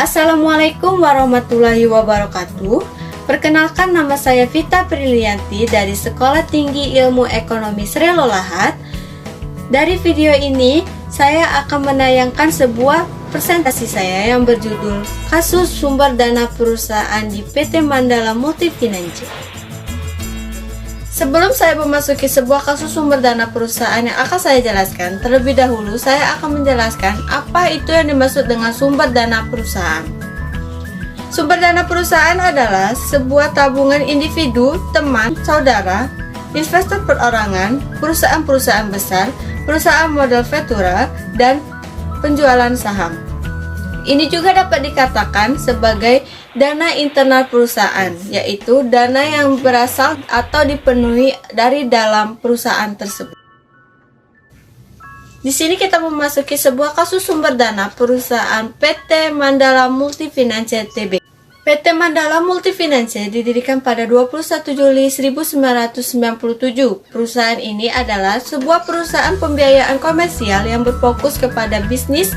Assalamualaikum warahmatullahi wabarakatuh. Perkenalkan, nama saya Vita Prilianti dari Sekolah Tinggi Ilmu Ekonomi Sri Lolahat. Dari video ini, saya akan menayangkan sebuah presentasi saya yang berjudul Kasus Sumber Dana Perusahaan di PT Mandala Multifinance. Sebelum saya memasuki sebuah kasus sumber dana perusahaan yang akan saya jelaskan, terlebih dahulu saya akan menjelaskan apa itu yang dimaksud dengan sumber dana perusahaan. Sumber dana perusahaan adalah sebuah tabungan individu, teman, saudara, investor perorangan, perusahaan-perusahaan besar, perusahaan modal ventura, dan penjualan saham. Ini juga dapat dikatakan sebagai dana internal perusahaan, yaitu dana yang berasal atau dipenuhi dari dalam perusahaan tersebut. Di sini kita memasuki sebuah kasus sumber dana perusahaan PT Mandala Multifinance Tbk. PT Mandala Multifinance didirikan pada 21 Juli 1997. Perusahaan ini adalah sebuah perusahaan pembiayaan komersial yang berfokus kepada bisnis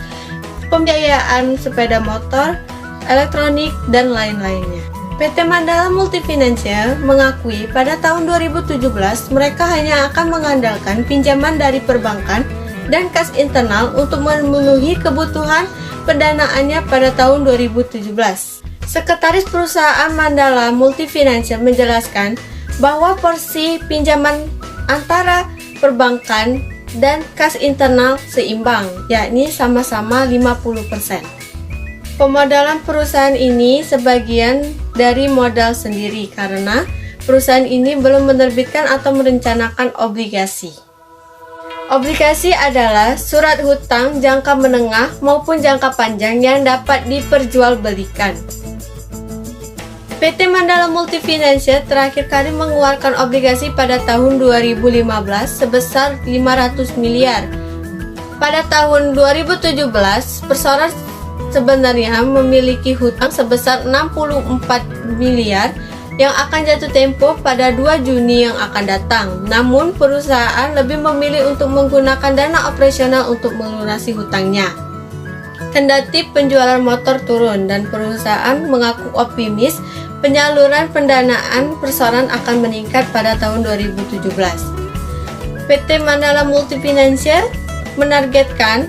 pembiayaan sepeda motor, elektronik, dan lain-lainnya. PT Mandala Multifinance mengakui pada tahun 2017 mereka hanya akan mengandalkan pinjaman dari perbankan dan kas internal untuk memenuhi kebutuhan pendanaannya pada tahun 2017. Sekretaris perusahaan Mandala Multifinance menjelaskan bahwa porsi pinjaman antara perbankan dan kas internal seimbang, yakni sama-sama 50%. Pemodalan perusahaan ini sebagian dari modal sendiri karena perusahaan ini belum menerbitkan atau merencanakan obligasi. Obligasi adalah surat hutang jangka menengah maupun jangka panjang yang dapat diperjualbelikan. PT Mandala Multifinance terakhir kali mengeluarkan obligasi pada tahun 2015 sebesar 500 miliar. Pada tahun 2017, perseroan sebenarnya memiliki hutang sebesar 64 miliar yang akan jatuh tempo pada 2 Juni yang akan datang. Namun, perusahaan lebih memilih untuk menggunakan dana operasional untuk melunasi hutangnya. Kendati penjualan motor turun dan perusahaan mengaku optimis, penyaluran pendanaan perseroan akan meningkat pada tahun 2017. PT Mandala Multifinance menargetkan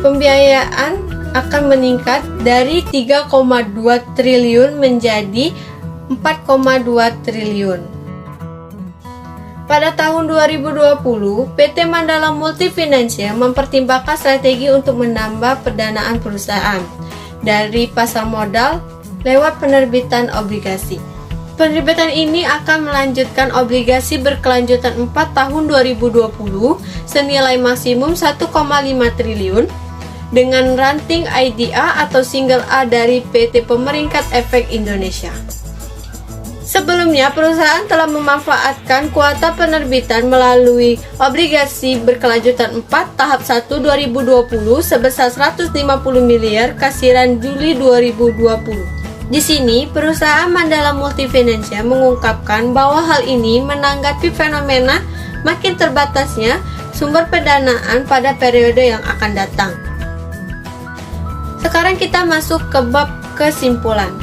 pembiayaan akan meningkat dari 3,2 triliun menjadi 4,2 triliun. Pada tahun 2020, PT Mandala Multifinance mempertimbangkan strategi untuk menambah pendanaan perusahaan dari pasar modal lewat penerbitan obligasi. Penerbitan ini akan melanjutkan obligasi berkelanjutan 4 tahun 2020 senilai maksimum 1,5 triliun dengan ranting IDA atau single A dari PT Pemeringkat Efek Indonesia. Sebelumnya, perusahaan telah memanfaatkan kuota penerbitan melalui obligasi berkelanjutan 4 tahap 1 2020 sebesar 150 miliar kasiran Juli 2020. Di sini, perusahaan Mandala Multifinance mengungkapkan bahwa hal ini menanggapi fenomena makin terbatasnya sumber pendanaan pada periode yang akan datang. Sekarang kita masuk ke bab kesimpulan.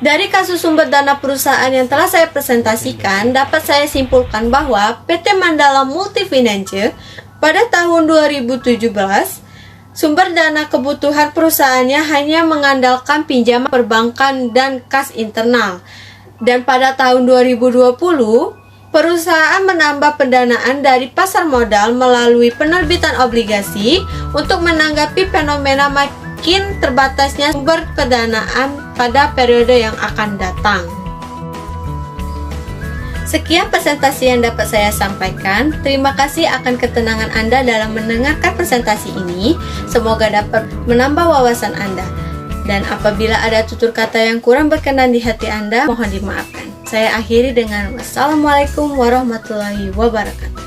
Dari kasus sumber dana perusahaan yang telah saya presentasikan, dapat saya simpulkan bahwa PT Mandala Multifinance pada tahun 2017, sumber dana kebutuhan perusahaannya hanya mengandalkan pinjaman perbankan dan kas internal. Dan pada tahun 2020, perusahaan menambah pendanaan dari pasar modal melalui penerbitan obligasi untuk menanggapi fenomena makin terbatasnya sumber pendanaan pada periode yang akan datang. Sekian presentasi yang dapat saya sampaikan. Terima kasih akan ketenangan Anda dalam mendengarkan presentasi ini. Semoga dapat menambah wawasan Anda. Dan apabila ada tutur kata yang kurang berkenan di hati Anda, mohon dimaafkan. Saya akhiri dengan wassalamualaikum warahmatullahi wabarakatuh.